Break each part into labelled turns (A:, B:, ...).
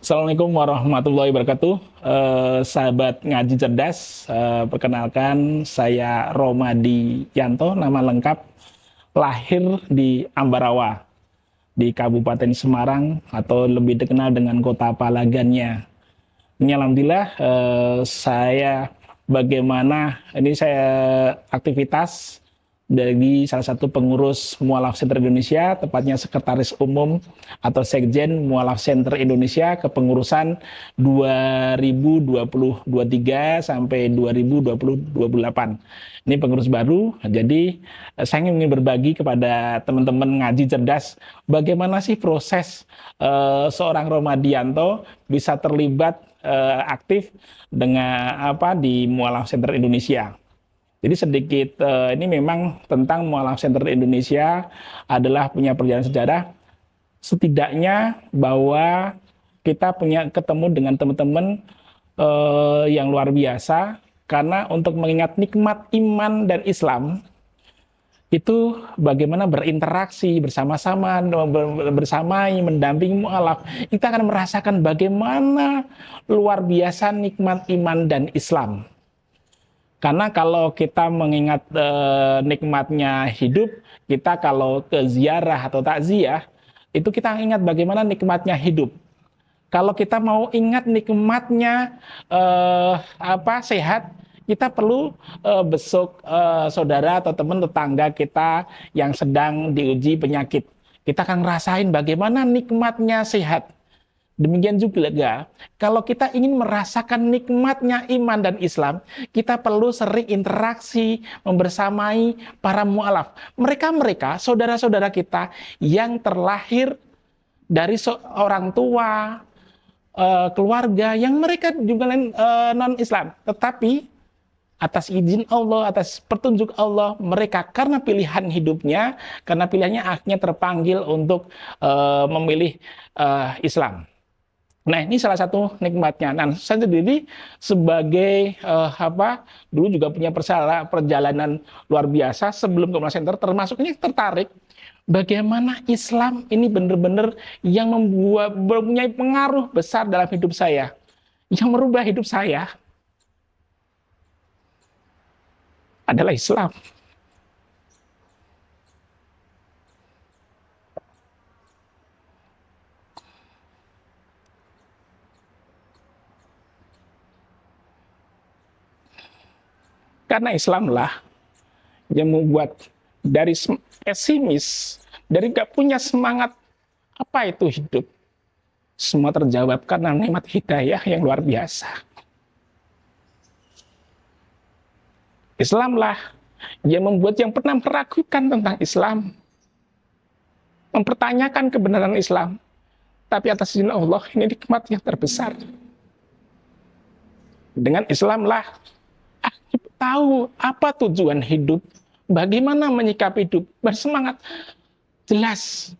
A: Assalamualaikum warahmatullahi wabarakatuh. Sahabat ngaji cerdas, perkenalkan saya Romadi Yanto, nama lengkap, lahir di Ambarawa, di Kabupaten Semarang atau lebih dikenal dengan Kota Palagannya. Ini alhamdulillah saya aktivitas dari salah satu pengurus Mualaf Center Indonesia, tepatnya Sekretaris Umum atau Sekjen Mualaf Center Indonesia kepengurusan 2023 sampai 2028. Ini pengurus baru, jadi saya ingin berbagi kepada teman-teman ngaji cerdas bagaimana sih proses seorang Romadianto bisa terlibat aktif dengan di Mualaf Center Indonesia. Jadi sedikit ini memang tentang Mualaf Center Indonesia adalah punya perjalanan sejarah. Setidaknya bahwa kita punya ketemu dengan teman-teman yang luar biasa, karena untuk mengingat nikmat iman dan Islam itu bagaimana berinteraksi bersama-sama, bersamai, mendampingi mualaf, kita akan merasakan bagaimana luar biasa nikmat iman dan Islam. Karena kalau kita mengingat nikmatnya hidup, kita kalau ke ziarah atau takziah, itu kita ingat bagaimana nikmatnya hidup. Kalau kita mau ingat nikmatnya sehat, kita perlu besuk saudara atau teman tetangga kita yang sedang diuji penyakit. Kita akan ngerasain bagaimana nikmatnya sehat. Demikian juga, kalau kita ingin merasakan nikmatnya iman dan Islam, kita perlu sering interaksi, membersamai para mu'alaf. Mereka, saudara-saudara kita yang terlahir dari orang tua, keluarga, yang mereka juga non-Islam. Tetapi atas izin Allah, atas petunjuk Allah, mereka karena pilihan hidupnya, karena pilihannya akhirnya terpanggil untuk memilih Islam. Nah, ini salah satu nikmatnya. Nah, saya sendiri sebagai dulu juga punya perjalanan luar biasa sebelum ke Mualaf Center, termasuk ini tertarik bagaimana Islam ini benar-benar yang mempunyai pengaruh besar dalam hidup saya, yang merubah hidup saya adalah Islam. Karena Islamlah yang membuat dari pesimis, dari gak punya semangat, apa itu hidup, semua terjawab karena nikmat hidayah yang luar biasa. Islamlah yang membuat yang pernah meragukan tentang Islam, mempertanyakan kebenaran Islam, tapi atas izin Allah ini nikmat yang terbesar. Dengan Islamlah tahu apa tujuan hidup, bagaimana menyikapi hidup, bersemangat. Jelas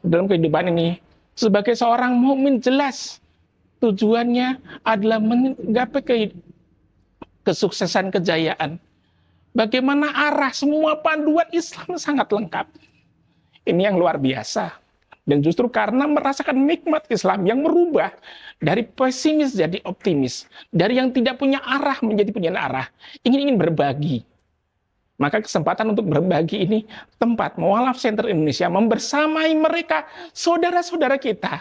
A: dalam kehidupan ini sebagai seorang mukmin, jelas tujuannya adalah menggapai kesuksesan, kejayaan. Bagaimana arah semua panduan Islam sangat lengkap. Ini yang luar biasa. Dan justru karena merasakan nikmat Islam yang merubah dari pesimis jadi optimis, dari yang tidak punya arah menjadi punya arah, ingin berbagi. Maka kesempatan untuk berbagi ini tempat Mualaf Center Indonesia membersamai mereka, saudara-saudara kita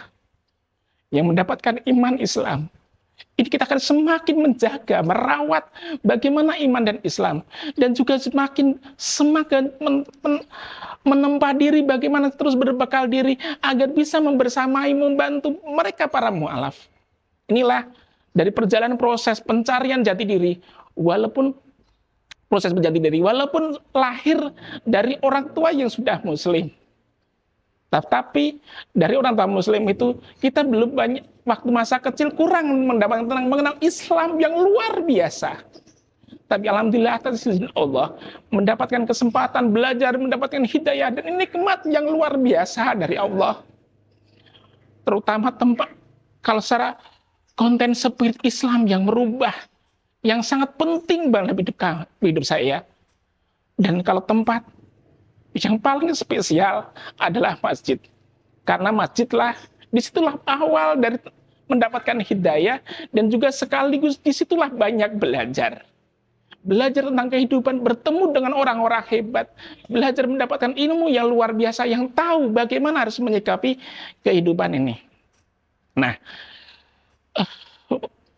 A: yang mendapatkan iman Islam. Ini kita akan semakin menjaga, merawat bagaimana iman dan Islam. Dan juga semakin menempa diri, bagaimana terus berbekal diri agar bisa membersamai, membantu mereka para mu'alaf. Inilah dari perjalanan proses pencarian jati diri, walaupun lahir dari orang tua yang sudah muslim. Tapi dari orang tua muslim itu kita belum banyak, waktu masa kecil kurang mengenal Islam yang luar biasa. Tapi alhamdulillah atas izin Allah mendapatkan kesempatan belajar, mendapatkan hidayah, dan ini nikmat yang luar biasa dari Allah. Terutama tempat, kalau secara konten spirit Islam yang merubah, yang sangat penting dalam hidup saya. Dan kalau tempat yang paling spesial adalah masjid. Karena masjidlah Disitulah awal dari mendapatkan hidayah, dan juga sekaligus disitulah banyak belajar. Belajar tentang kehidupan, bertemu dengan orang-orang hebat, belajar mendapatkan ilmu yang luar biasa, yang tahu bagaimana harus menyikapi kehidupan ini. Nah,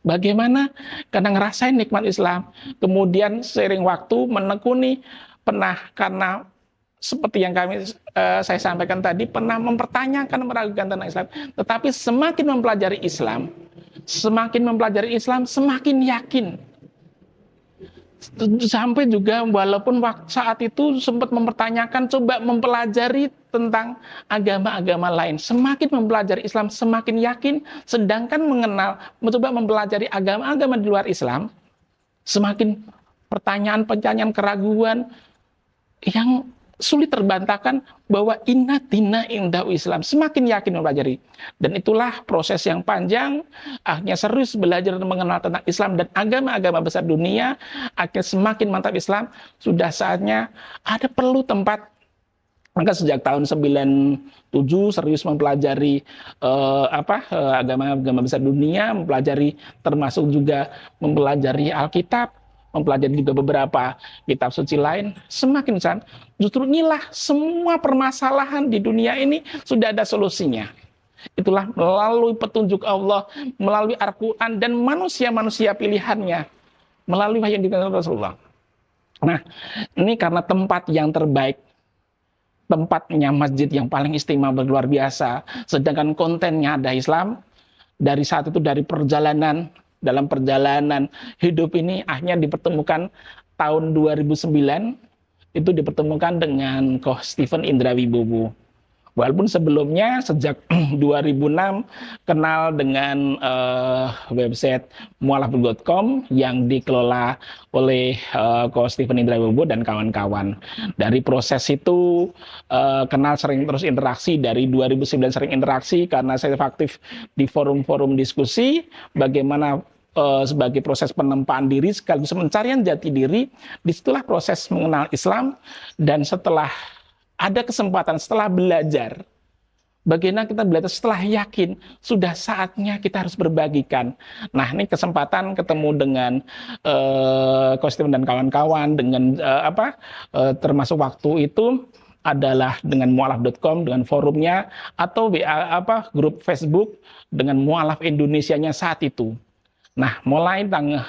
A: bagaimana karena ngerasain nikmat Islam, kemudian seiring waktu menekuni, pernah karena seperti yang saya sampaikan tadi, pernah mempertanyakan, meragukan tentang Islam, tetapi semakin mempelajari Islam, semakin yakin. Sampai juga walaupun saat itu sempat mempertanyakan, coba mempelajari tentang agama-agama lain. Semakin mempelajari Islam, semakin yakin. Sedangkan mencoba mempelajari agama-agama di luar Islam, semakin pertanyaan-pertanyaan, keraguan yang sulit terbantahkan bahwa inna dina indahu Islam. Semakin yakin mempelajari. Dan itulah proses yang panjang, akhirnya serius belajar dan mengenal tentang Islam dan agama-agama besar dunia, akhirnya semakin mantap Islam. Sudah saatnya ada perlu tempat. Maka sejak tahun 97 serius mempelajari agama-agama besar dunia, mempelajari termasuk juga mempelajari Alkitab, mempelajari juga beberapa kitab suci lain. Semakin besar, justru inilah semua permasalahan di dunia ini sudah ada solusinya. Itulah melalui petunjuk Allah, melalui Al-Quran dan manusia-manusia pilihannya, melalui wahyu yang diberikan Rasulullah. Nah, ini karena tempat yang terbaik, tempatnya masjid yang paling istimewa luar biasa, sedangkan kontennya ada Islam. Dari saat itu, dalam perjalanan hidup ini akhirnya dipertemukan tahun 2009, itu dipertemukan dengan Koh Stephen Indra Wibowo. Walaupun sebelumnya sejak 2006 kenal dengan website mualaf.com yang dikelola oleh Koh Stephen Indra Wibowo dan kawan-kawan. Dari proses itu kenal, sering terus interaksi. Dari 2009 sering interaksi karena saya aktif di forum-forum diskusi bagaimana sebagai proses penempaan diri sekaligus pencarian jati diri. Disitulah proses mengenal Islam, dan setelah ada kesempatan, setelah belajar, bagaimana kita belajar setelah yakin, sudah saatnya kita harus berbagikan. Nah, ini kesempatan ketemu dengan Kostim dan kawan-kawan, dengan termasuk waktu itu adalah dengan mualaf.com, dengan forumnya, atau grup Facebook dengan Mualaf Indonesianya saat itu. Nah, mulai tahun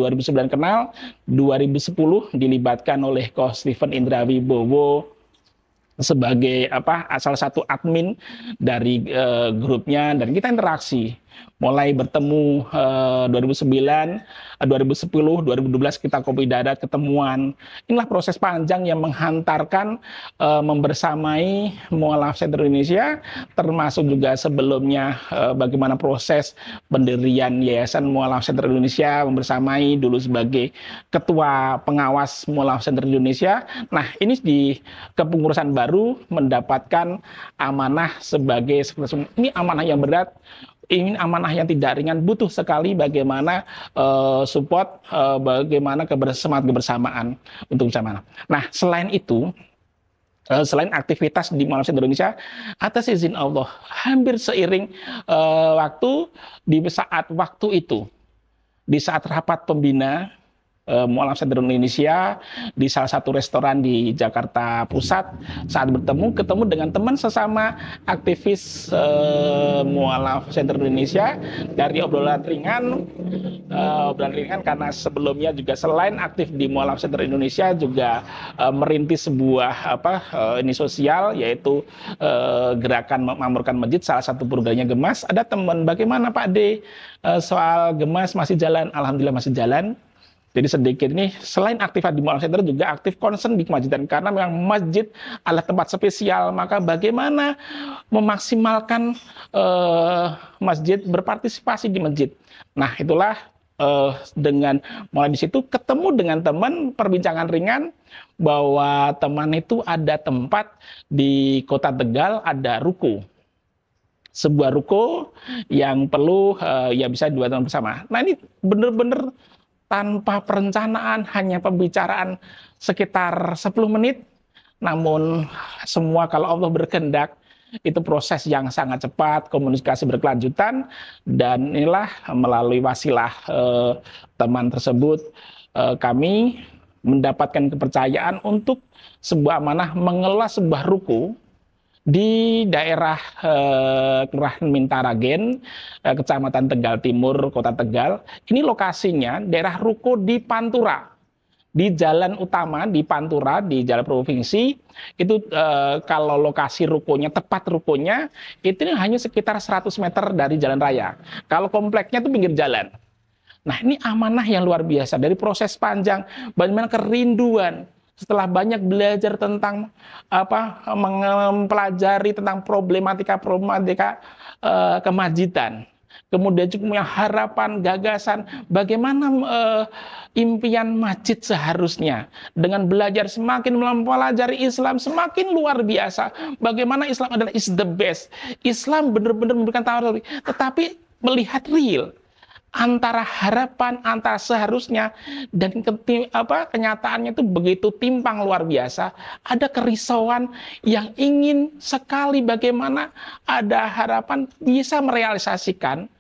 A: 2009 kenal, 2010 dilibatkan oleh Koh Stephen Indra Wibowo sebagai salah satu admin dari grupnya, dan kita interaksi. Mulai bertemu 2009, 2010, 2012 kita kopi dadat, ketemuan. Inilah proses panjang yang menghantarkan membersamai Mualaf Center Indonesia, termasuk juga sebelumnya bagaimana proses pendirian Yayasan Mualaf Center Indonesia, membersamai dulu sebagai ketua pengawas Mualaf Center Indonesia. Nah, ini di kepengurusan baru mendapatkan amanah sebagai ini amanah yang berat. Ini amanah yang tidak ringan, butuh sekali bagaimana support, bagaimana semangat kebersamaan untuk bersama. Nah, selain itu, selain aktivitas di Mualaf Center Indonesia, atas izin Allah, hampir seiring waktu, di saat rapat pembina Mualaf Center Indonesia di salah satu restoran di Jakarta Pusat, saat ketemu dengan teman sesama aktivis Mualaf Center Indonesia, dari obrolan ringan karena sebelumnya juga selain aktif di Mualaf Center Indonesia juga merintis sebuah ini sosial, yaitu gerakan memakmurkan masjid, salah satu programnya Gemas. Ada teman, bagaimana Pak D soal Gemas, masih jalan? Alhamdulillah masih jalan. Jadi sedikit ini, selain aktif di Mualaf Center, juga aktif concern di kemajidan, karena memang masjid adalah tempat spesial. Maka bagaimana memaksimalkan masjid berpartisipasi di masjid. Nah, itulah dengan mulai di situ ketemu dengan teman, perbincangan ringan bahwa teman itu ada tempat di Kota Tegal, ada ruko. Sebuah ruko yang perlu bisa dibuat bersama. Nah, ini benar-benar tanpa perencanaan, hanya pembicaraan sekitar 10 menit, namun semua kalau Allah berkehendak, Itu proses yang sangat cepat, komunikasi berkelanjutan, dan inilah melalui wasilah teman tersebut kami mendapatkan kepercayaan untuk sebuah amanah mengelola sebuah ruko di daerah Kelurahan Mintaragen, Kecamatan Tegal Timur, Kota Tegal. Ini lokasinya daerah ruko di Pantura, di jalan utama di Pantura, di jalan provinsi. Itu kalau lokasi rukonya, tepat rukonya itu hanya sekitar 100 meter dari jalan raya. Kalau kompleknya itu pinggir jalan. Nah, ini amanah yang luar biasa dari proses panjang, bagaimana kerinduan setelah banyak belajar tentang mempelajari tentang problematika kemajidan. Kemudian juga punya harapan, gagasan, bagaimana impian masjid seharusnya. Dengan belajar semakin mempelajari Islam, semakin luar biasa. Bagaimana Islam adalah is the best. Islam benar-benar memberikan tawaran, tetapi melihat real antara harapan, antara seharusnya, dan kenyataannya itu begitu timpang luar biasa. Ada kerisauan yang ingin sekali bagaimana ada harapan bisa merealisasikan,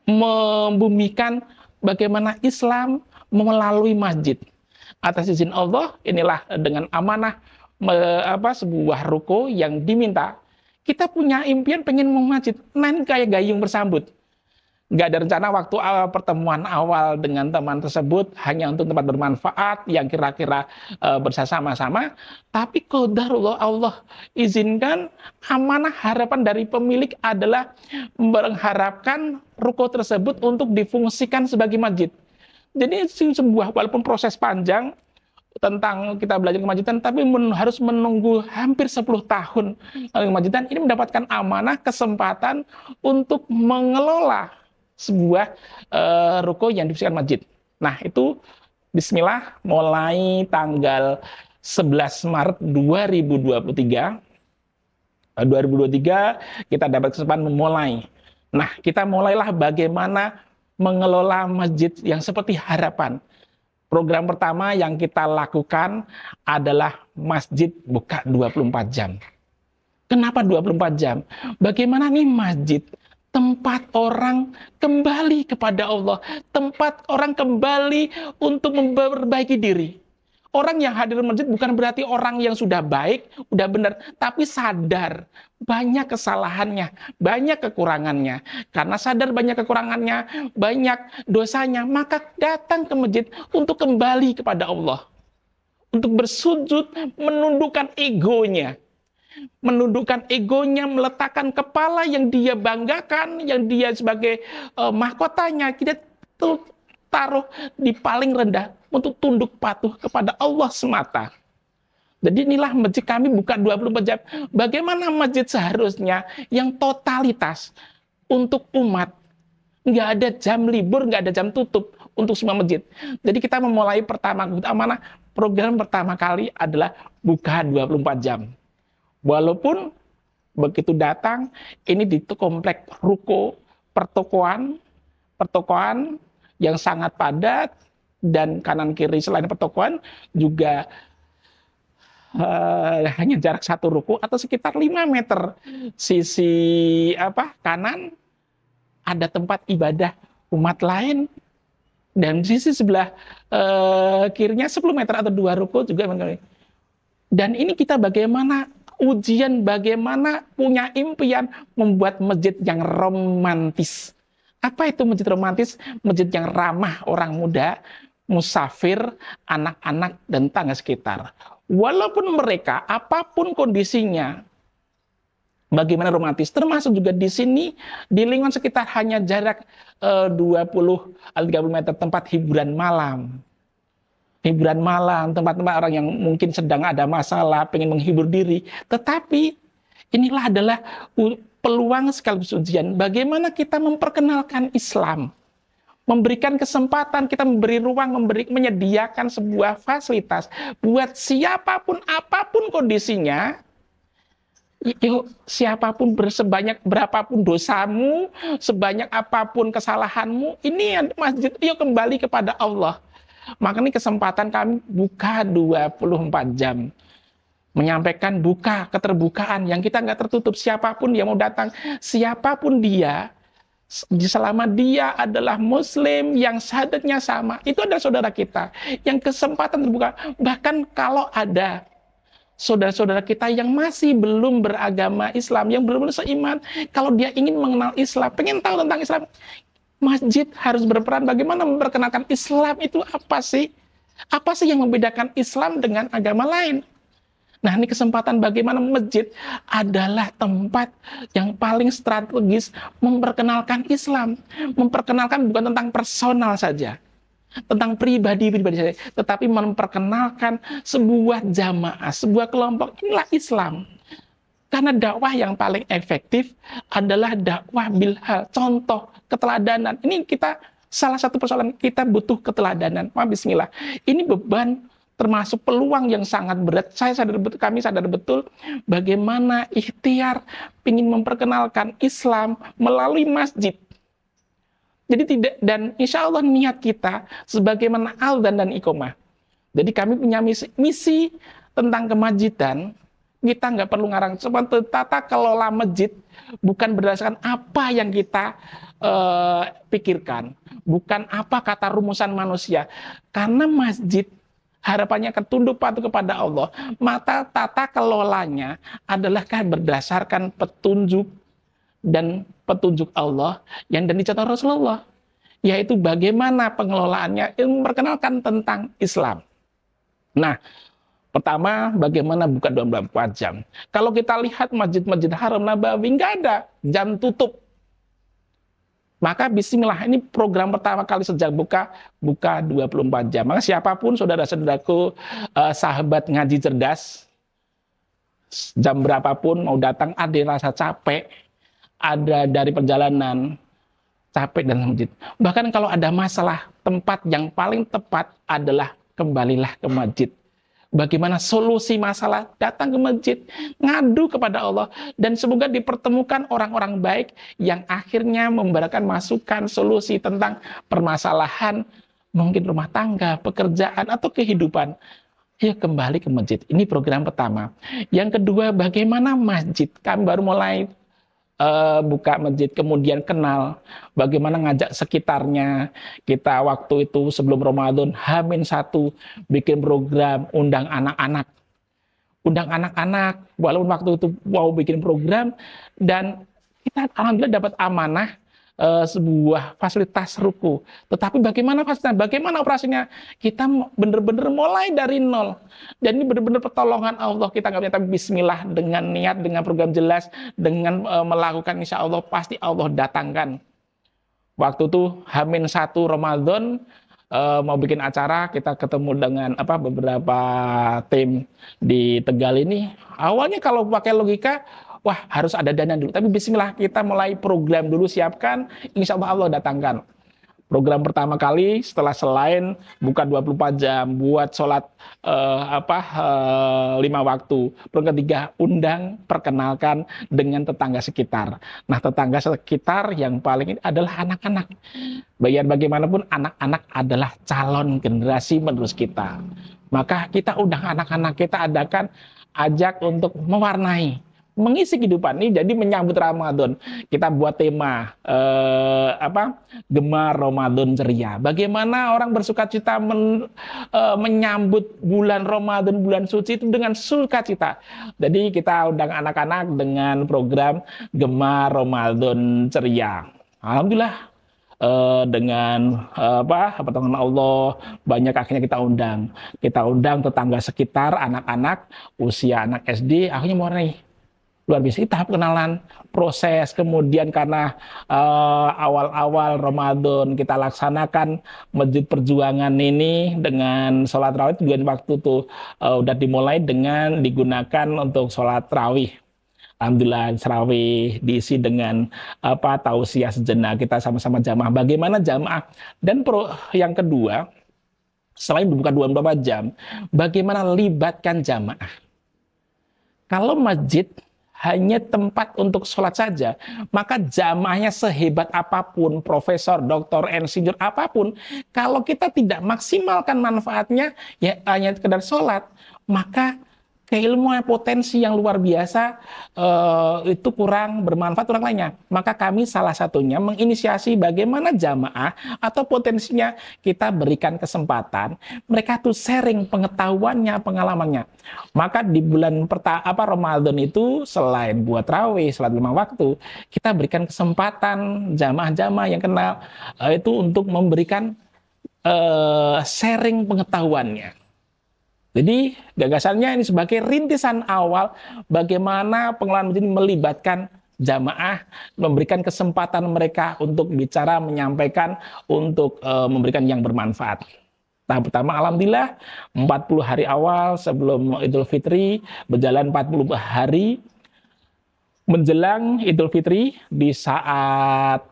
A: membumikan bagaimana Islam melalui masjid. Atas izin Allah, inilah dengan amanah sebuah ruko yang diminta. Kita punya impian pengen mau masjid, nah ini kayak gayung bersambut. Nggak ada rencana waktu pertemuan awal dengan teman tersebut hanya untuk tempat bermanfaat yang kira-kira bersama-sama, tapi qadarullah, Allah izinkan amanah harapan dari pemilik adalah mengharapkan ruko tersebut untuk difungsikan sebagai masjid. Jadi sebuah, walaupun proses panjang tentang kita belajar kemajidan, tapi harus menunggu hampir 10 tahun kemajidan, ini mendapatkan amanah, kesempatan untuk mengelola sebuah ruko yang difungsikan masjid. Nah, itu bismillah mulai tanggal 11 Maret 2023 kita dapat kesempatan memulai. Nah, kita mulailah bagaimana mengelola masjid yang seperti harapan. Program pertama yang kita lakukan adalah masjid buka 24 jam. Kenapa 24 jam? Bagaimana nih masjid? Tempat orang kembali kepada Allah, tempat orang kembali untuk memperbaiki diri. Orang yang hadir di masjid bukan berarti orang yang sudah baik, sudah benar, tapi sadar banyak kesalahannya, banyak kekurangannya. Karena sadar banyak kekurangannya, banyak dosanya, maka datang ke masjid untuk kembali kepada Allah. Untuk bersujud, menundukkan egonya. Menundukkan egonya, meletakkan kepala yang dia banggakan, yang dia sebagai mahkotanya, kita taruh di paling rendah untuk tunduk patuh kepada Allah semata. Jadi inilah masjid kami buka 24 jam. Bagaimana masjid seharusnya yang totalitas untuk umat. Nggak ada jam libur, nggak ada jam tutup untuk semua masjid. Jadi kita memulai program pertama kali adalah buka 24 jam. Walaupun begitu datang, ini di komplek ruko pertokoan yang sangat padat, dan kanan kiri selain pertokoan juga hanya jarak satu ruko atau sekitar 5 meter sisi kanan ada tempat ibadah umat lain, dan sisi sebelah kirinya 10 meter atau 2 ruko juga. Dan ini kita bagaimana ujian, bagaimana punya impian membuat masjid yang romantis. Apa itu masjid romantis? Masjid yang ramah orang muda, musafir, anak-anak, dan tangga sekitar. Walaupun mereka, apapun kondisinya, bagaimana romantis. Termasuk juga di sini, di lingkungan sekitar hanya jarak 20-30 meter tempat hiburan malam. Hiburan malam, tempat-tempat orang yang mungkin sedang ada masalah, pengen menghibur diri. Tetapi inilah adalah peluang sekaligus ujian. Bagaimana kita memperkenalkan Islam, memberikan kesempatan, kita memberi ruang, menyediakan sebuah fasilitas buat siapapun, apapun kondisinya. Yuk, siapapun sebanyak berapapun dosamu, sebanyak apapun kesalahanmu, ini masjid, yuk kembali kepada Allah. Maka ini kesempatan kami buka 24 jam. menyampaikan buka keterbukaan yang kita nggak tertutup, siapapun yang mau datang, siapapun dia, selama dia adalah muslim yang syahadatnya sama, itu adalah saudara kita yang kesempatan terbuka. Bahkan kalau ada saudara-saudara kita yang masih belum beragama Islam, yang belum seiman, kalau dia ingin mengenal Islam, pengen tahu tentang Islam, masjid harus berperan bagaimana memperkenalkan Islam itu apa sih? Apa sih yang membedakan Islam dengan agama lain? Nah, ini kesempatan bagaimana masjid adalah tempat yang paling strategis memperkenalkan Islam. Memperkenalkan bukan tentang personal saja, tentang pribadi-pribadi saja, tetapi memperkenalkan sebuah jamaah, sebuah kelompok. Inilah Islam. Karena dakwah yang paling efektif adalah dakwah bilhal, contoh, keteladanan. Ini kita, salah satu persoalan kita butuh keteladanan. Bismillah. Ini beban, termasuk peluang yang sangat berat. Kami sadar betul bagaimana ikhtiar ingin memperkenalkan Islam melalui masjid. Jadi tidak, dan insya Allah niat kita sebagaimana adzan dan iqomah. Jadi kami punya misi tentang kemasjidan. Kita nggak perlu ngarang, seperti tata kelola masjid bukan berdasarkan apa yang kita pikirkan, bukan apa kata rumusan manusia. Karena masjid harapannya akan tunduk patuh kepada Allah, maka tata kelolanya adalah berdasarkan petunjuk dan petunjuk Allah yang dan dicatat Rasulullah, yaitu bagaimana pengelolaannya, memperkenalkan tentang Islam. Nah, pertama, bagaimana buka 24 jam. Kalau kita lihat masjid-masjid Haram Nabawi, nggak ada jam tutup. Maka bismillah, ini program pertama kali sejak buka 24 jam. Maka siapapun saudara-saudaraku, sahabat ngaji cerdas, jam berapapun mau datang, ada rasa capek, ada dari perjalanan, capek dan masjid. Bahkan kalau ada masalah, tempat yang paling tepat adalah kembalilah ke masjid. Bagaimana solusi masalah, datang ke masjid, ngadu kepada Allah, dan semoga dipertemukan orang-orang baik yang akhirnya memberikan masukan solusi tentang permasalahan mungkin rumah tangga, pekerjaan, atau kehidupan. Ya, kembali ke masjid. Ini program pertama. Yang kedua, bagaimana masjid, kami baru mulai buka masjid, kemudian kenal bagaimana ngajak sekitarnya. Kita waktu itu sebelum Ramadan H-1 bikin program undang anak-anak, walaupun waktu itu mau bikin program, dan kita alhamdulillah dapat amanah sebuah fasilitas ruku. Tetapi bagaimana fasilitas, bagaimana operasinya? Kita benar-benar mulai dari nol. Dan ini benar-benar pertolongan Allah. Kita nggak punya, tapi bismillah, dengan niat, dengan program jelas, dengan melakukan, insya Allah pasti Allah datangkan. Waktu itu H-1 Ramadan, mau bikin acara, kita ketemu dengan beberapa tim di Tegal ini. Awalnya kalau pakai logika, wah harus ada dana dulu. Tapi bismillah, kita mulai program dulu, siapkan, insya Allah Allah datangkan. Program pertama kali setelah selain buka 24 jam, buat sholat 5 waktu. Program ketiga, undang, perkenalkan dengan tetangga sekitar. Nah, tetangga sekitar yang paling ini adalah anak-anak. Biar bagaimanapun anak-anak adalah calon generasi menerus kita. Maka kita undang anak-anak, kita adakan, ajak untuk mewarnai, mengisi kehidupan ini. Jadi menyambut Ramadan, kita buat tema Gemar Ramadan Ceria. Bagaimana orang bersukacita menyambut bulan Ramadan, bulan suci itu dengan sukacita. Jadi kita undang anak-anak dengan program Gemar Ramadan Ceria. Alhamdulillah, dengan pertolongan Allah, banyak akhirnya kita undang tetangga sekitar, anak-anak usia anak SD, akhirnya mulai luar biasa. Tahap kenalan, proses, kemudian karena awal-awal Ramadan kita laksanakan Masjid Perjuangan ini dengan sholat rawih, tujuan waktu tuh udah dimulai dengan digunakan untuk sholat rawih. Alhamdulillah, rawih diisi dengan tausiah sejenak, kita sama-sama jamaah. Bagaimana jamaah? Dan yang kedua, selain berbuka 24 jam, bagaimana libatkan jamaah? Kalau masjid hanya tempat untuk sholat saja, maka jamaahnya sehebat apapun, profesor, doktor, insinyur, apapun, kalau kita tidak maksimalkan manfaatnya, ya hanya sekedar sholat, maka keilmuan potensi yang luar biasa itu kurang bermanfaat orang lainnya. Maka kami salah satunya menginisiasi bagaimana jamaah atau potensinya kita berikan kesempatan mereka tuh sharing pengetahuannya, pengalamannya. Maka di bulan Ramadan itu selain buat tarawih, salat 5 waktu, kita berikan kesempatan jamaah-jamaah yang kenal itu untuk memberikan sharing pengetahuannya. Jadi gagasannya ini sebagai rintisan awal bagaimana pengelolaan masjid melibatkan jamaah, memberikan kesempatan mereka untuk bicara, menyampaikan, untuk memberikan yang bermanfaat. Tahap pertama, alhamdulillah 40 hari awal sebelum Idul Fitri, berjalan 40 hari menjelang Idul Fitri di saat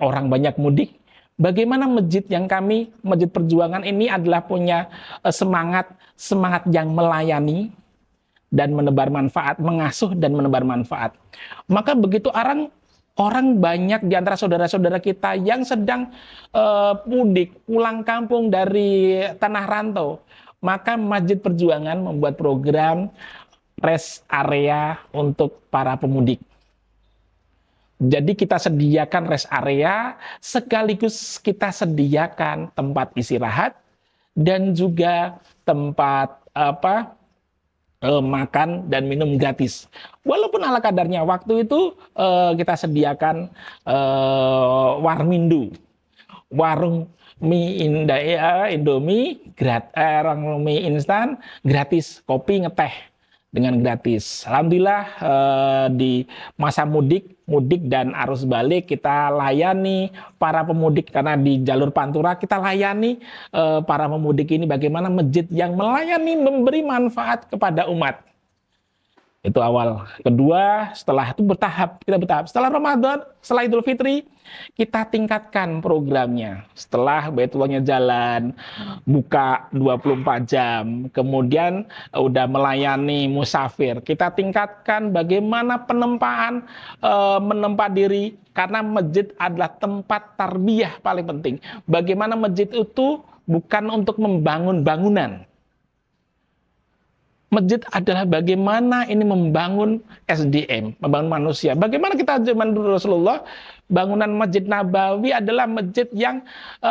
A: orang banyak mudik. Bagaimana masjid yang kami, Masjid Perjuangan ini adalah punya semangat yang melayani dan menebar manfaat, mengasuh dan menebar manfaat. Maka begitu orang banyak di antara saudara-saudara kita yang sedang mudik, pulang kampung dari tanah rantau, maka Masjid Perjuangan membuat program rest area untuk para pemudik. Jadi kita sediakan rest area, sekaligus kita sediakan tempat istirahat dan juga tempat makan dan minum gratis. Walaupun ala kadarnya waktu itu kita sediakan warmindo, warung mie Indomie, warung mie instan gratis, kopi ngeteh dengan gratis. Alhamdulillah di masa mudik dan arus balik kita layani para pemudik, karena di jalur Pantura kita layani para pemudik ini bagaimana masjid yang melayani, memberi manfaat kepada umat. Itu awal. Kedua, setelah itu kita bertahap. Setelah Ramadan, setelah Idul Fitri, kita tingkatkan programnya. Setelah Baitullahnya jalan, buka 24 jam, kemudian udah melayani musafir. Kita tingkatkan bagaimana penempaan, menempa diri, karena masjid adalah tempat tarbiyah paling penting. Bagaimana masjid itu bukan untuk membangun bangunan. Masjid adalah bagaimana ini membangun SDM, membangun manusia. Bagaimana kita zaman dulu Rasulullah, bangunan Masjid Nabawi adalah masjid yang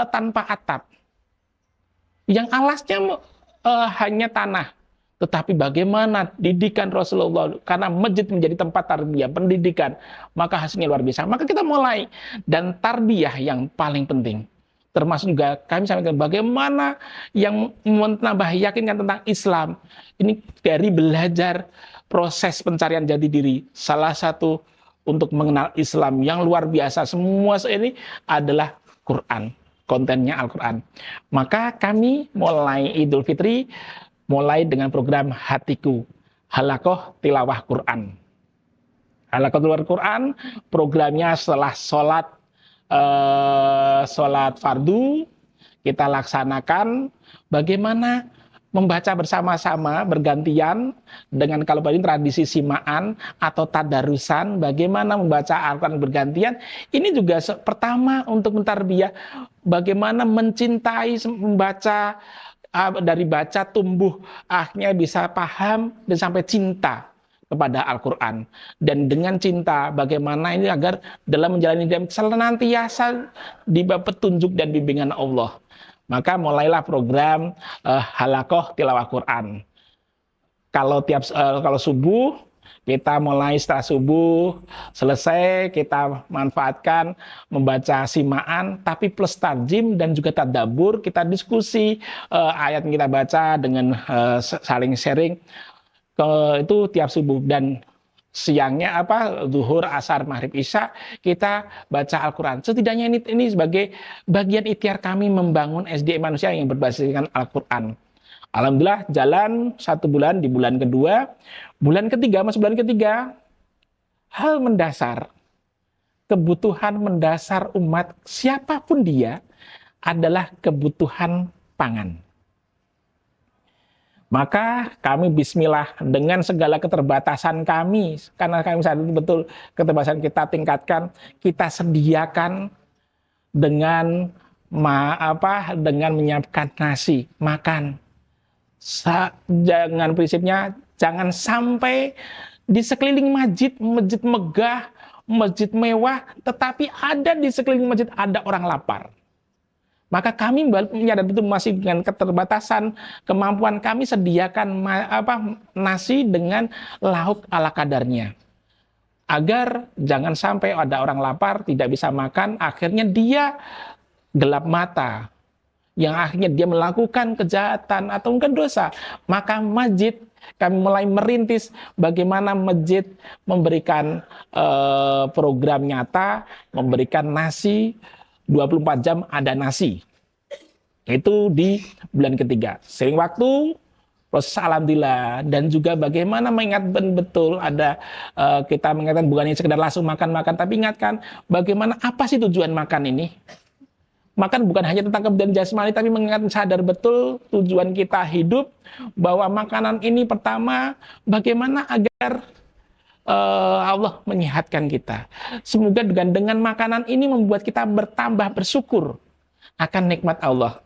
A: tanpa atap. Yang alasnya hanya tanah. Tetapi bagaimana didikan Rasulullah, karena masjid menjadi tempat tarbiyah, pendidikan, maka hasilnya luar biasa. Maka kita mulai, dan tarbiyah yang paling penting. Termasuk juga kami sampaikan bagaimana yang menambah yakinkan tentang Islam. Ini dari belajar proses pencarian jati diri. Salah satu untuk mengenal Islam yang luar biasa. Semua ini adalah Quran. Kontennya Al-Quran. Maka kami mulai Idul Fitri, mulai dengan program Hatiku. Halakoh Tilawah Quran. Halakoh Tilawah Quran, programnya setelah sholat fardu kita laksanakan bagaimana membaca bersama-sama bergantian dengan, kalau ini tradisi simaan atau tadarusan, bagaimana membaca Al-Quran bergantian. Ini juga pertama untuk mentarbiyah bagaimana mencintai membaca, dari baca tumbuh akhirnya bisa paham dan sampai cinta kepada Al-Quran. Dan dengan cinta bagaimana ini agar dalam menjalani hidup senantiasa di bawah petunjuk dan bimbingan Allah. Maka mulailah program Halakoh Tilawah Quran. Kalau subuh kita mulai, setelah subuh selesai kita manfaatkan membaca simaan, tapi plus tarjim dan juga tadabbur. Kita diskusi ayat yang kita baca dengan saling sharing. Itu tiap subuh, dan siangnya zuhur, asar, maghrib, isya kita baca Al-Quran. Setidaknya ini sebagai bagian ikhtiar kami membangun SDM manusia yang berbasiskan Al-Quran. Alhamdulillah jalan 1 bulan, di bulan kedua, bulan ketiga, hal mendasar, kebutuhan mendasar umat siapapun dia adalah kebutuhan pangan. Maka kami bismillah dengan segala keterbatasan kami, karena kami saat itu betul keterbatasan kita tingkatkan, kita sediakan dengan menyiapkan nasi, makan. Jangan prinsipnya jangan sampai di sekeliling masjid, masjid megah, masjid mewah, tetapi ada di sekeliling masjid ada orang lapar. Maka kami menyadari betul masih dengan keterbatasan kemampuan kami sediakan nasi dengan lauk ala kadarnya. Agar jangan sampai ada orang lapar tidak bisa makan, akhirnya dia gelap mata. Yang akhirnya dia melakukan kejahatan atau mungkin dosa. Maka masjid kami mulai merintis bagaimana masjid memberikan program nyata, memberikan nasi 24 jam ada nasi. Itu di bulan ketiga. Sering waktu, proses alhamdulillah, dan juga bagaimana mengingat betul ada kita mengingatkan bukan hanya sekedar langsung makan-makan, tapi ingatkan bagaimana apa sih tujuan makan ini. Makan bukan hanya tentang kebutuhan jasmani, tapi mengingat sadar betul tujuan kita hidup, bahwa makanan ini pertama bagaimana agar Allah menyehatkan kita. Semoga dengan makanan ini membuat kita bertambah bersyukur akan nikmat Allah.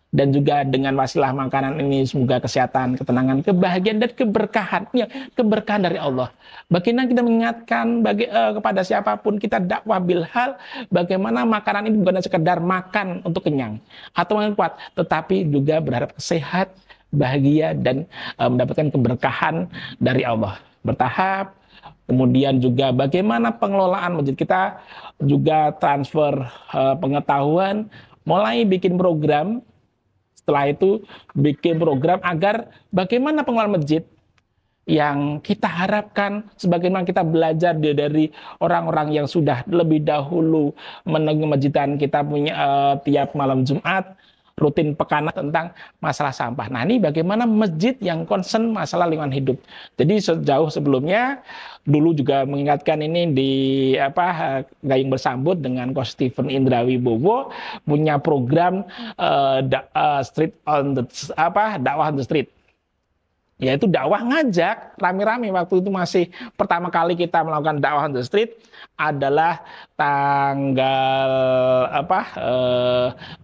A: Dan juga dengan wasilah makanan ini semoga kesehatan, ketenangan, kebahagiaan, dan keberkahan. Ya, keberkahan dari Allah. Bagaimana kita mengingatkan kepada siapapun kita dakwah bilhal, bagaimana makanan ini bukan sekedar makan untuk kenyang atau yang kuat, tetapi juga berharap sehat, bahagia, dan mendapatkan keberkahan dari Allah. Bertahap. Kemudian juga bagaimana pengelolaan masjid kita, juga transfer pengetahuan, mulai bikin program. Setelah itu bikin program agar bagaimana pengelolaan masjid yang kita harapkan, sebagaimana kita belajar dari orang-orang yang sudah lebih dahulu menengah masjidan kita punya tiap malam Jumat, rutin pekanan tentang masalah sampah. Nah, ini bagaimana masjid yang concern masalah lingkungan hidup. Jadi sejauh sebelumnya dulu juga mengingatkan ini di Gayung Bersambut dengan Coach Stephen Indrawi Bowo punya program dakwah on the street. Yaitu dakwah ngajak rame-rame. Waktu itu masih pertama kali kita melakukan dakwah on the street adalah tanggal 16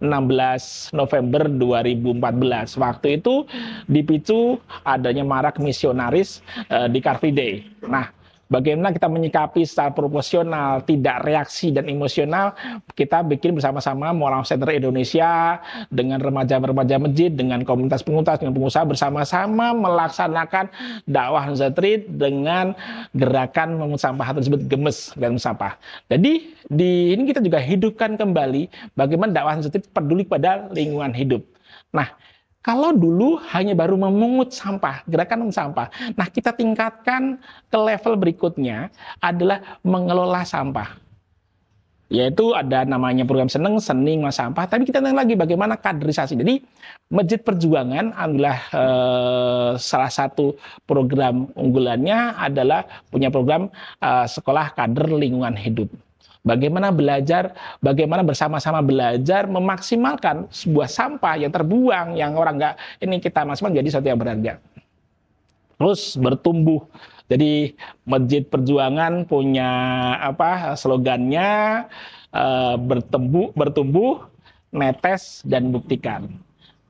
A: November 2014. Waktu itu dipicu adanya marak misionaris di Car Free Day. Nah, bagaimana kita menyikapi secara proporsional, tidak reaksi dan emosional, kita bikin bersama-sama Mualaf Center Indonesia dengan remaja-remaja masjid, dengan komunitas pengusaha, dengan pengusaha bersama-sama melaksanakan dakwah on the street dengan gerakan memungut sampah tersebut gemes dan sampah. Jadi di ini kita juga hidupkan kembali bagaimana dakwah on the street peduli pada lingkungan hidup. Nah, kalau dulu hanya baru memungut sampah, gerakan memungut sampah. Nah, kita tingkatkan ke level berikutnya adalah mengelola sampah. Yaitu ada namanya program Sening Mas Sampah, tapi kita tanya lagi bagaimana kaderisasi. Jadi, Masjid Perjuangan adalah salah satu program unggulannya adalah punya program sekolah kader lingkungan hidup. Bagaimana belajar, bagaimana bersama-sama belajar memaksimalkan sebuah sampah yang terbuang, yang orang nggak, ini kita maksimalkan jadi sesuatu yang berharga. Terus bertumbuh. Jadi Masjid Perjuangan punya slogannya bertumbuh, netes dan buktikan.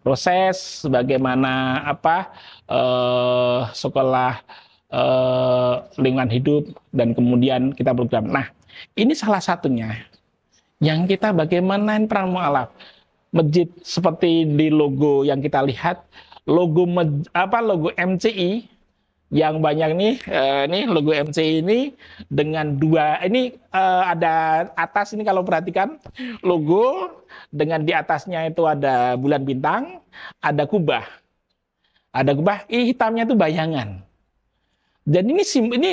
A: Proses bagaimana sekolah lingkungan hidup dan kemudian kita program. Nah, ini salah satunya yang kita bagaimana peran mualaf masjid seperti di logo yang kita lihat, logo MCI yang banyak nih, ini logo MCI ini dengan dua, ini ada atas ini kalau perhatikan logo dengan di atasnya itu ada bulan bintang, ada kubah, hitamnya itu bayangan. Dan ini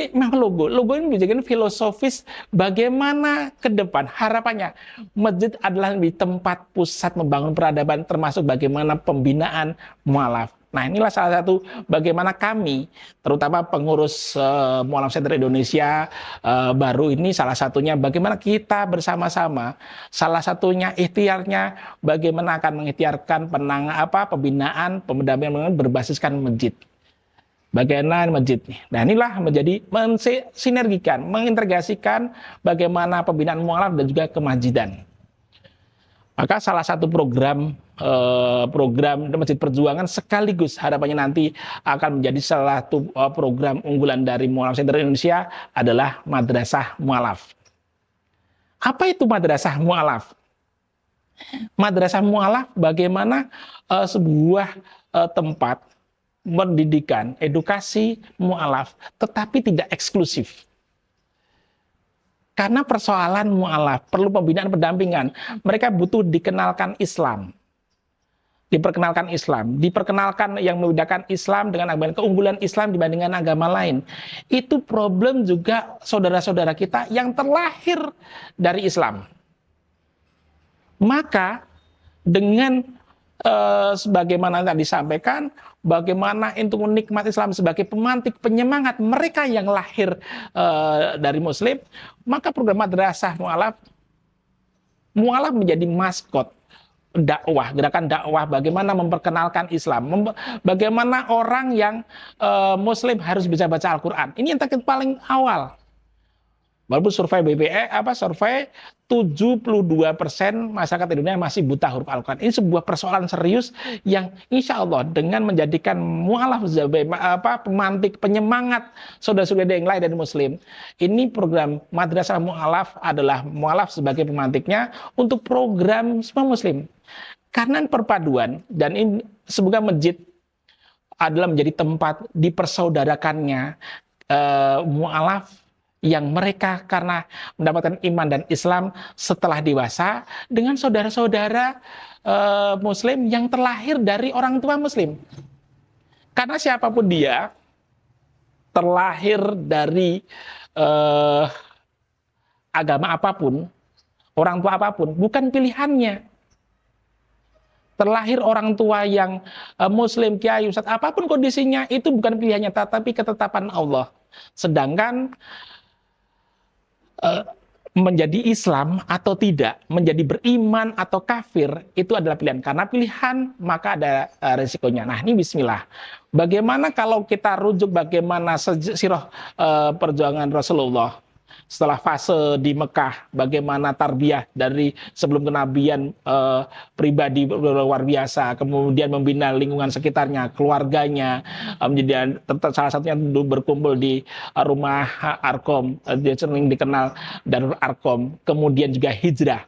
A: memang logo ini menjadikan filosofis bagaimana ke depan harapannya masjid adalah di tempat pusat membangun peradaban termasuk bagaimana pembinaan mualaf. Nah, inilah salah satu bagaimana kami terutama pengurus Mualaf Center Indonesia baru ini salah satunya bagaimana kita bersama-sama salah satunya ikhtiarnya bagaimana akan mengikhtiarkan pembinaan pendampingan berbasiskan masjid. Bagaimana masjid. Nah, inilah menjadi mensinergikan, mengintegrasikan bagaimana pembinaan mualaf dan juga kemasjidan. Maka salah satu program Masjid Perjuangan sekaligus harapannya nanti akan menjadi salah satu program unggulan dari Mu'alaf Center Indonesia adalah Madrasah Mu'alaf. Apa itu Madrasah Mu'alaf? Madrasah Mu'alaf bagaimana sebuah tempat pendidikan, edukasi mu'alaf, tetapi tidak eksklusif. Karena persoalan mu'alaf perlu pembinaan pendampingan. Mereka butuh dikenalkan Islam. Diperkenalkan yang membedakan Islam dengan keunggulan Islam dibandingkan agama lain. Itu problem juga saudara-saudara kita yang terlahir dari Islam. Maka dengan sebagaimana tadi disampaikan, bagaimana untuk menikmati Islam sebagai pemantik penyemangat mereka yang lahir dari Muslim, maka program Madrasah Mu'alaf menjadi maskot dakwah, gerakan dakwah, bagaimana memperkenalkan Islam, bagaimana orang yang Muslim harus bisa baca Al-Quran. Ini yang paling awal. Walaupun survei BPE, survei 72% masyarakat Indonesia masih buta huruf Al-Quran. Ini sebuah persoalan serius yang insya Allah dengan menjadikan mu'alaf pemantik, penyemangat saudara-saudara yang lain dari Muslim. Ini program Madrasah Mu'alaf adalah mu'alaf sebagai pemantiknya untuk program semua Muslim. Karena perpaduan, dan ini semoga masjid adalah menjadi tempat dipersaudarakannya mu'alaf yang mereka karena mendapatkan iman dan Islam setelah dewasa dengan saudara-saudara Muslim yang terlahir dari orang tua Muslim. Karena siapapun dia terlahir dari agama apapun, orang tua apapun, bukan pilihannya. Terlahir orang tua yang Muslim, kiai, ustadz, apapun kondisinya, itu bukan pilihannya, tetapi ketetapan Allah. Sedangkan menjadi Islam atau tidak, menjadi beriman atau kafir, itu adalah pilihan. Karena pilihan, maka ada resikonya. Nah, ini bismillah. Bagaimana kalau kita rujuk bagaimana sirah perjuangan Rasulullah setelah fase di Mekah, bagaimana tarbiyah dari sebelum kenabian pribadi luar biasa, kemudian membina lingkungan sekitarnya, keluarganya, menjadi salah satunya berkumpul di rumah Arkom, dia sering dikenal Darul Arkom, kemudian juga hijrah.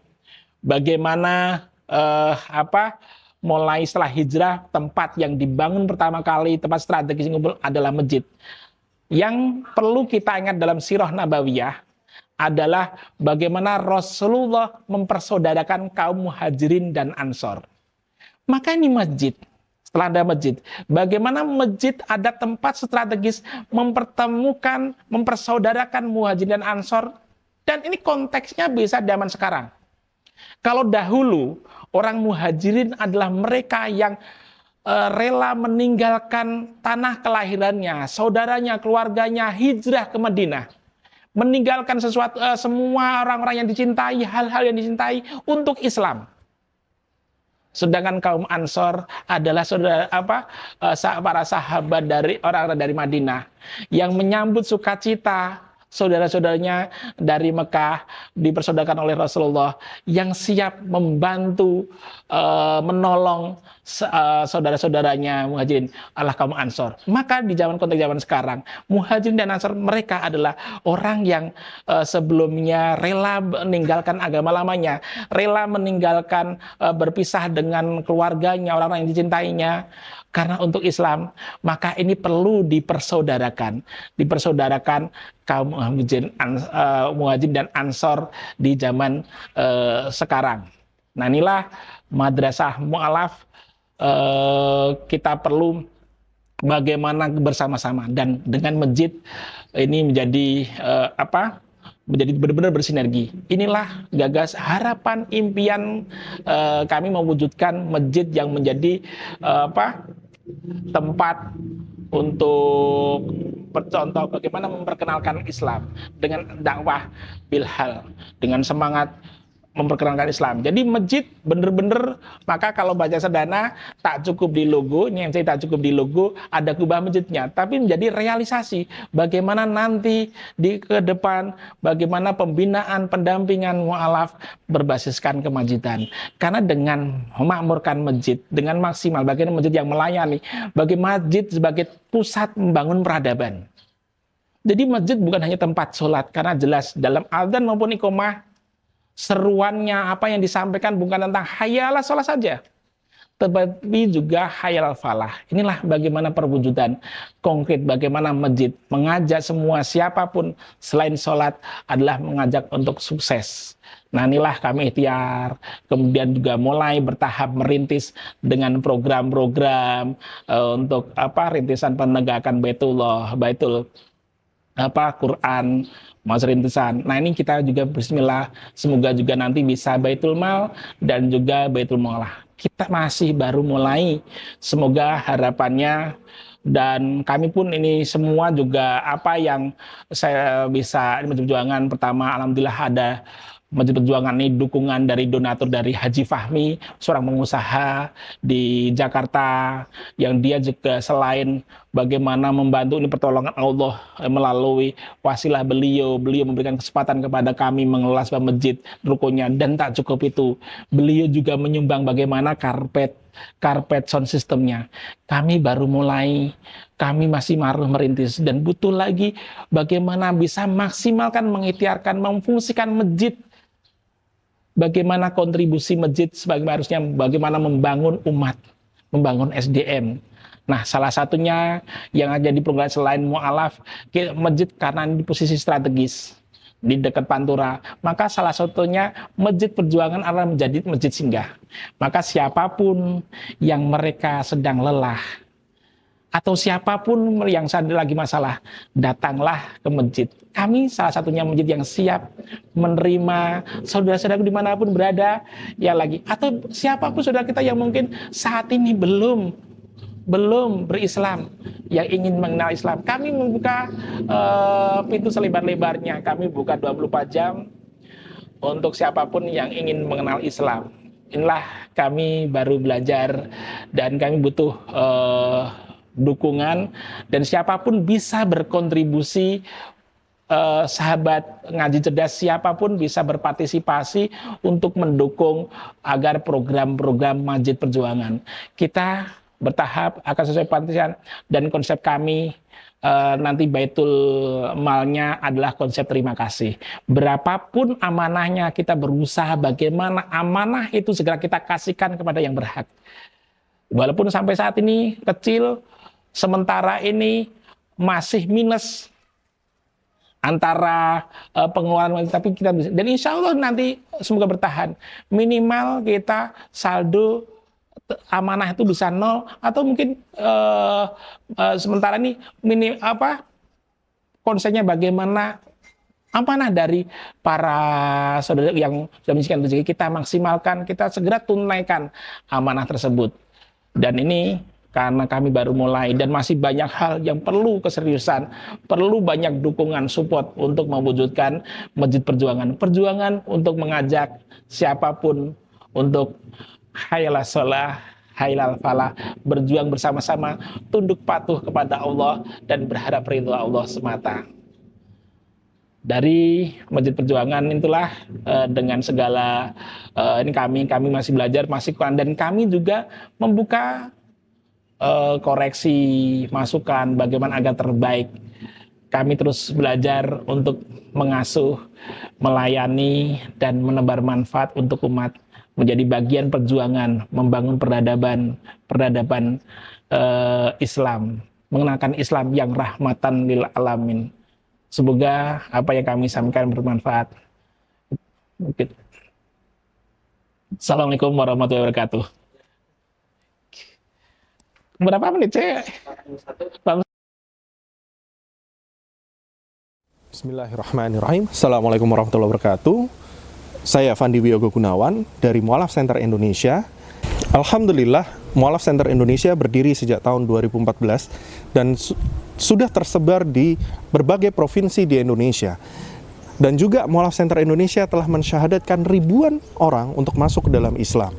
A: Bagaimana mulai setelah hijrah, tempat yang dibangun pertama kali, tempat strategis ngumpul adalah masjid. Yang perlu kita ingat dalam sirah Nabawiyah adalah bagaimana Rasulullah mempersaudarakan kaum muhajirin dan ansor. Maka ini masjid, setelah ada masjid, bagaimana masjid ada tempat strategis mempertemukan, mempersaudarakan muhajirin dan ansor, dan ini konteksnya bisa zaman sekarang. Kalau dahulu orang muhajirin adalah mereka yang rela meninggalkan tanah kelahirannya, saudaranya, keluarganya, hijrah ke Madinah. Meninggalkan sesuatu, semua orang-orang yang dicintai, hal-hal yang dicintai untuk Islam. Sedangkan kaum Ansor adalah para sahabat dari orang-orang dari Madinah yang menyambut sukacita saudara-saudaranya dari Mekah dipersaudarakan oleh Rasulullah, yang siap membantu menolong saudara-saudaranya muhajirin adalah kaum Ansor. Maka di konteks zaman sekarang, muhajirin dan Ansor mereka adalah orang yang sebelumnya rela meninggalkan agama lamanya, rela meninggalkan berpisah dengan keluarganya, orang-orang yang dicintainya karena untuk Islam. Maka ini perlu dipersaudarakan kaum muhajirin dan Ansor di zaman sekarang. Nah, inilah Madrasah Mu'alaf. Kita perlu bagaimana bersama-sama, dan dengan masjid ini menjadi menjadi benar-benar bersinergi. Inilah gagas harapan impian kami mewujudkan masjid yang menjadi tempat untuk bercontoh bagaimana memperkenalkan Islam dengan dakwah bilhal, dengan semangat memperkenalkan Islam. Jadi masjid bener-bener, maka kalau baca sederhana tak cukup di logo, ini yang saya tak cukup di logo, ada kubah masjidnya, tapi menjadi realisasi bagaimana nanti di ke depan, bagaimana pembinaan, pendampingan mu'alaf berbasiskan kemajidan. Karena dengan memakmurkan masjid, dengan maksimal, bagaimana masjid yang melayani, bagi masjid sebagai pusat membangun peradaban. Jadi masjid bukan hanya tempat sholat, karena jelas dalam adzan maupun iqomah, seruannya apa yang disampaikan bukan tentang hayalah sholat saja, tetapi juga hayal falah. Inilah bagaimana perwujudan konkret, bagaimana masjid mengajak semua siapapun selain sholat adalah mengajak untuk sukses. Nah inilah kami ikhtiar, kemudian juga mulai bertahap merintis dengan program-program untuk rintisan penegakan Baitul Quran, Mas rintisan. Nah ini kita juga bismillah, semoga juga nanti bisa Baitul Mal dan juga Baitul Mualah. Kita masih baru mulai, semoga harapannya, dan kami pun ini semua juga apa yang saya bisa di Masjid Perjuangan, pertama alhamdulillah ada Masjid Perjuangan ini dukungan dari donatur dari Haji Fahmi, seorang pengusaha di Jakarta, yang dia juga selain bagaimana membantu ini pertolongan Allah melalui wasilah beliau memberikan kesempatan kepada kami mengelola sebuah masjid rukunnya, dan tak cukup itu, beliau juga menyumbang bagaimana karpet sound systemnya. Kami baru mulai, kami masih merintis dan butuh lagi bagaimana bisa maksimalkan, mengikhtiarkan, memfungsikan masjid. Bagaimana kontribusi masjid sebagai harusnya, bagaimana membangun umat, membangun SDM. Nah, salah satunya yang ada di program selain mu'alaf, masjid karena di posisi strategis di dekat Pantura, maka salah satunya Masjid Perjuangan adalah menjadi masjid singgah. Maka siapapun yang mereka sedang lelah, atau siapapun yang lagi masalah, datanglah ke masjid. Kami salah satunya masjid yang siap menerima saudara-saudara dimanapun berada yang lagi, atau siapapun saudara kita yang mungkin saat ini belum berislam, yang ingin mengenal Islam. Kami membuka pintu selebar-lebarnya, kami buka 24 jam untuk siapapun yang ingin mengenal Islam. Inilah kami baru belajar dan kami butuh dukungan, dan siapapun bisa berkontribusi, sahabat ngaji cerdas siapapun bisa berpartisipasi untuk mendukung agar program-program Masjid Perjuangan. Kita bertahap akan sesuai partisian, dan konsep kami nanti Baitul Malnya adalah konsep terima kasih. Berapapun amanahnya, kita berusaha bagaimana amanah itu segera kita kasihkan kepada yang berhak. Walaupun sampai saat ini kecil, sementara ini masih minus antara pengeluaran, tapi kita bisa, dan insya Allah nanti semoga bertahan. Minimal kita saldo amanah itu bisa 0, atau mungkin sementara ini konsepnya bagaimana amanah dari para saudara yang sudah miskin rezeki kita maksimalkan, kita segera tunaikan amanah tersebut. Dan ini karena kami baru mulai dan masih banyak hal yang perlu keseriusan, perlu banyak dukungan support untuk mewujudkan Masjid Perjuangan. Perjuangan untuk mengajak siapapun untuk hayalah sholah, hayalal falah, berjuang bersama-sama, tunduk patuh kepada Allah dan berharap ridho Allah semata. Dari Masjid Perjuangan itulah dengan segala ini kami masih belajar, masih kurang, dan kami juga membuka koreksi, masukan bagaimana agar terbaik. Kami terus belajar untuk mengasuh, melayani, dan menebar manfaat untuk umat, menjadi bagian perjuangan membangun peradaban Islam, mengenalkan Islam yang rahmatan lil alamin. Semoga apa yang kami sampaikan bermanfaat. Assalamualaikum warahmatullahi wabarakatuh. Berapa menit saya?
B: Bismillahirrahmanirrahim. Assalamualaikum warahmatullahi wabarakatuh. Saya Fandi Wiyogo Gunawan dari Mu'alaf Center Indonesia. Alhamdulillah, Mu'alaf Center Indonesia berdiri sejak tahun 2014 dan sudah tersebar di berbagai provinsi di Indonesia. Dan juga Mualaf Center Indonesia telah mensyahadatkan ribuan orang untuk masuk ke dalam Islam.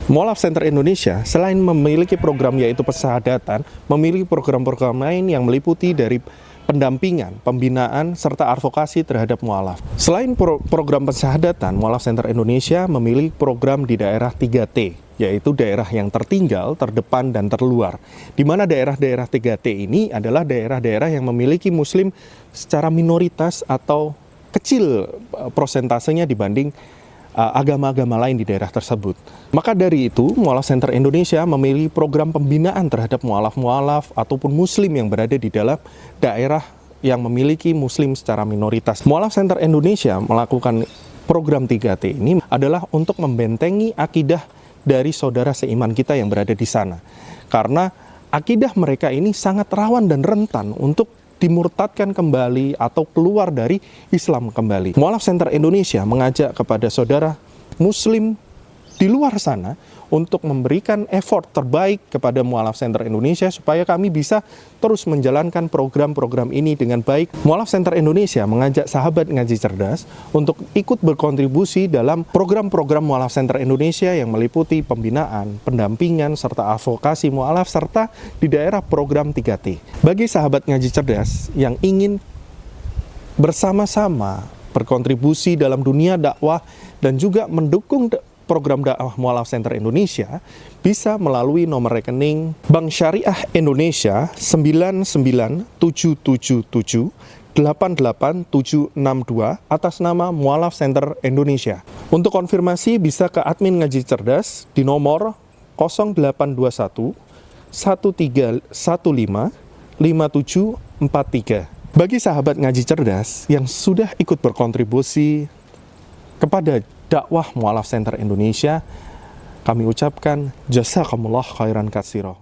B: Mualaf Center Indonesia selain memiliki program yaitu pesyahadatan, memiliki program-program lain yang meliputi dari pendampingan, pembinaan, serta advokasi terhadap mualaf. Selain program pesyahadatan, Mualaf Center Indonesia memiliki program di daerah 3T, yaitu daerah yang tertinggal, terdepan, dan terluar. Di mana daerah-daerah 3T ini adalah daerah-daerah yang memiliki muslim secara minoritas atau kecil prosentasenya dibanding agama-agama lain di daerah tersebut. Maka dari itu, Mualaf Center Indonesia memiliki program pembinaan terhadap mualaf-mualaf ataupun muslim yang berada di dalam daerah yang memiliki muslim secara minoritas. Mualaf Center Indonesia melakukan program 3T ini adalah untuk membentengi akidah dari saudara seiman kita yang berada di sana. Karena akidah mereka ini sangat rawan dan rentan untuk dimurtadkan kembali atau keluar dari Islam kembali. Mualaf Center Indonesia mengajak kepada saudara muslim di luar sana untuk memberikan effort terbaik kepada Mualaf Center Indonesia supaya kami bisa terus menjalankan program-program ini dengan baik. Mualaf Center Indonesia mengajak sahabat ngaji cerdas untuk ikut berkontribusi dalam program-program Mualaf Center Indonesia yang meliputi pembinaan, pendampingan, serta advokasi mualaf serta di daerah program 3T. Bagi sahabat ngaji cerdas yang ingin bersama-sama berkontribusi dalam dunia dakwah dan juga mendukung program dakwah Mualaf Center Indonesia bisa melalui nomor rekening Bank Syariah Indonesia 99777887762 atas nama Mualaf Center Indonesia. Untuk konfirmasi bisa ke admin ngaji cerdas di nomor 0821 1315 5743. Bagi sahabat ngaji cerdas yang sudah ikut berkontribusi kepada dakwah Mualaf Center Indonesia, kami ucapkan jazakumullah khairan katsira.